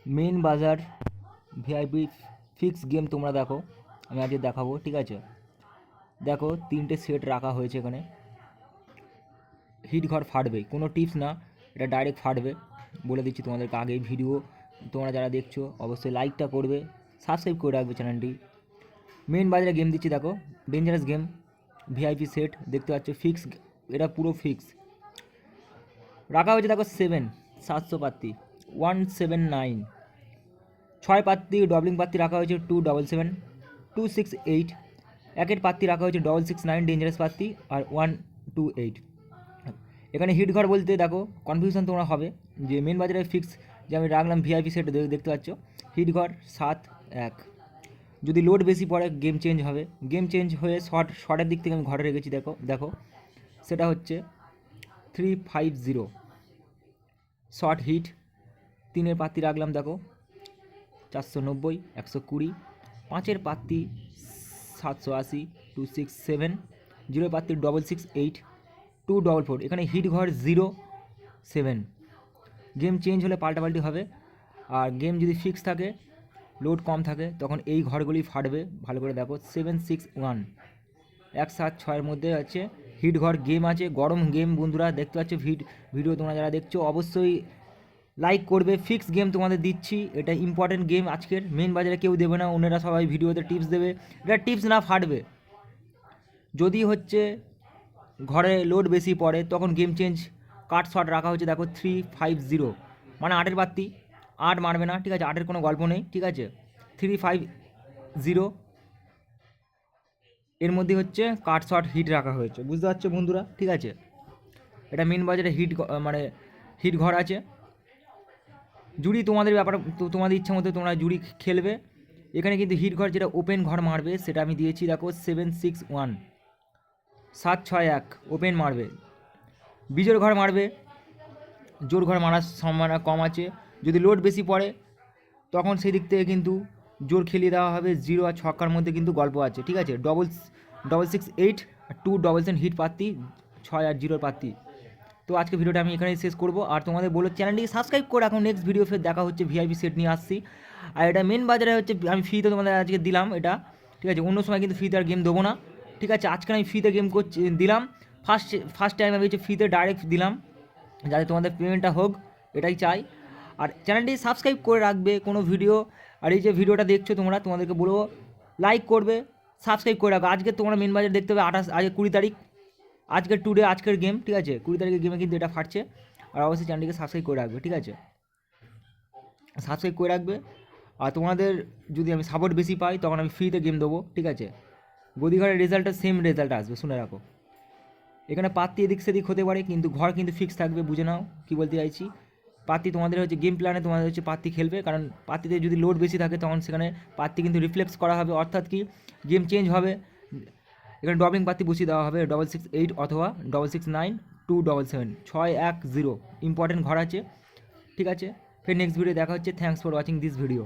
Main বাজার VIP fix game তোমরা দেখো, আমি আজকে দেখাবো। ঠিক আছে, দেখো 3টে সেট রাখা হয়েছে এখানে। হিট ঘর ফাটবে, কোনো টিপস না, এটা ডাইরেক্ট ফাটবে, বলে দিচ্ছি তোমাদেরকে আগেই। ভিডিও তোমরা যারা দেখছো অবশ্যই লাইকটা করবে, সাবস্ক্রাইব করে রাখবে চ্যানেলটি। মেন বাজারে গেম দিচ্ছি, দেখো ডেঞ্জারাস গেম ভিআইপি সেট দেখতে পাচ্ছ, ফিক্স, এটা পুরো ফিক্স রাখা হয়েছে। দেখো 700 পাত্তি 179, 6 পাত্তি ডবলিং পাত্তি রাখা হয়েছে 277, 268, একের পাত্তি রাখা হয়েছে 669 ডেঞ্জারাস পাত্তি আর 128। এখানে হিট ঘর বলতে দেখো কনফিউশন তোমরা হবে যে মেন বাজারে ফিক্স যে আমি রাখলাম ভিআইপি সেট দেখতে পাচ্ছ, হিট ঘর 7-1। যদি লোড বেশি পড়ে গেম চেঞ্জ হবে, গেম চেঞ্জ হয়ে শর্টের দিক থেকে আমি ঘরে রেখেছি, দেখো দেখো সেটা হচ্ছে 350 শর্ট হিট। 3-এর পাত্তি রাখলাম দেখো 490, 120, 5-এর পাত্তি 780, 267, 0-এর পাত্তি 668, 244। এখানে হিট ঘর 07। গেম চেঞ্জ হলে পাল্টাপাল্টি হবে, আর গেম যদি ফিক্স থাকে, লোড কম থাকে, তখন এই ঘরগুলি ফাটবে। ভালো করে দেখো 761, 176-এর মধ্যে আছে হিট ঘর গেম আছে। গরম গেম বন্ধুরা দেখতে পাচ্ছ, ভিডিও তোমরা যারা দেখছো অবশ্যই লাইক করবে। ফিক্স গেম তোমাদের দিচ্ছি, এটা ইম্পর্টেন্ট গেম আজকের। মেন বাজারে কেউ দেবে না, অন্যরা সবাই ভিডিওতে টিপস দেবে, এটা টিপস না, ফাটবে। যদি হচ্ছে ঘরে লোড বেশি পড়ে তখন গেম চেঞ্জ কাট শট রাখা হচ্ছে, দেখো 350, মানে 8-এর পাত্তি, 8 মারবে না, ঠিক আছে, 8-এর কোনো গল্প নেই, ঠিক আছে। 350 এর মধ্যে হচ্ছে কাট শট হিট রাখা হয়েছে, বুঝতে পারছো বন্ধুরা, ঠিক আছে। এটা মেন বাজারে হিট মানে হিট ঘর আছে। জুড়ি তোমাদের ব্যাপার, তোমাদের ইচ্ছা মতো তোমরা জুড়ি খেলবে। এখানে কিন্তু হিট ঘর যেটা ওপেন ঘর মারবে সেটা আমি দিয়েছি, দেখো 761, 761 ওপেন মারবে। বিজোর ঘর মারবে, জোর ঘর মারার সম্ভাবনা কম আছে। যদি লোড বেশি পড়ে তখন সেই দিক থেকে কিন্তু জোর খেলিয়ে দেওয়া হবে। 0 আর 6 মধ্যে কিন্তু গল্প আছে, ঠিক আছে। 668 আর 277 হিট পাত্তি, 6 আর 0 পাত্তি। তো আজকে ভিডিওটা আমি এখানেই শেষ করবো, আর তোমাদের বলো চ্যানেলটিকে সাবস্ক্রাইব করে এখন নেক্সট ভিডিও ফের দেখা হচ্ছে। ভিআইপি সেট নিয়ে আসছি, আর এটা মেন বাজারে হচ্ছে আমি ফ্রিতে তোমাদের আজকে দিলাম এটা, ঠিক আছে। অন্য সময় কিন্তু ফ্রিতে আর গেম দেবো না, ঠিক আছে। আজকে আমি ফ্রিতে গেম করছি, দিলাম ফার্স্ট টাইম আমি হচ্ছে ফ্রিতে ডাইরেক্ট দিলাম, যাতে তোমাদের পেমেন্টটা হোক, এটাই চাই। আর চ্যানেলটি সাবস্ক্রাইব করে রাখবে কোনো ভিডিও, আর এই যে ভিডিওটা দেখছো তোমরা, তোমাদেরকে বলবো লাইক করবে, সাবস্ক্রাইব করে রাখবে। আজকে তোমরা মেন বাজার দেখতে হবে 28, আজকে 20 তারিখ, আজকের টুডে, আজকের গেম, ঠিক আছে। 20 তারিখের গেমে কিন্তু এটা ফাটছে। আর অবশ্যই চ্যানেলটিকে সাবস্ক্রাইব করে রাখবে, ঠিক আছে, সাবস্ক্রাইব করে রাখবে। আর তোমাদের যদি আমি সাপোর্ট বেশি পাই তখন আমি ফ্রিতে গেম দেবো, ঠিক আছে। গদিঘরের রেজাল্টটা সেম রেজাল্ট আসবে, শুনে রাখো। এখানে পাত্তি এদিক সেদিক হতে পারে, কিন্তু ঘর কিন্তু ফিক্স থাকবে, বুঝে নাও কী বলতে চাইছি। পাত্তি তোমাদের হচ্ছে গেম প্ল্যানে তোমাদের হচ্ছে পাত্তি খেলবে, কারণ পাত্তিতে যদি লোড বেশি থাকে তখন সেখানে পাত্তি কিন্তু রিফ্লেক্স করা হবে, অর্থাৎ কি গেম চেঞ্জ হবে। এখানে ডবলিং পাত্তি বসিয়ে দেওয়া হবে 668 অথবা 669, 277, 610 ইম্পর্টেন্ট ঘর আছে, ঠিক আছে। ফের নেক্সট ভিডিও দেখা হচ্ছে। Thanks for watching this video.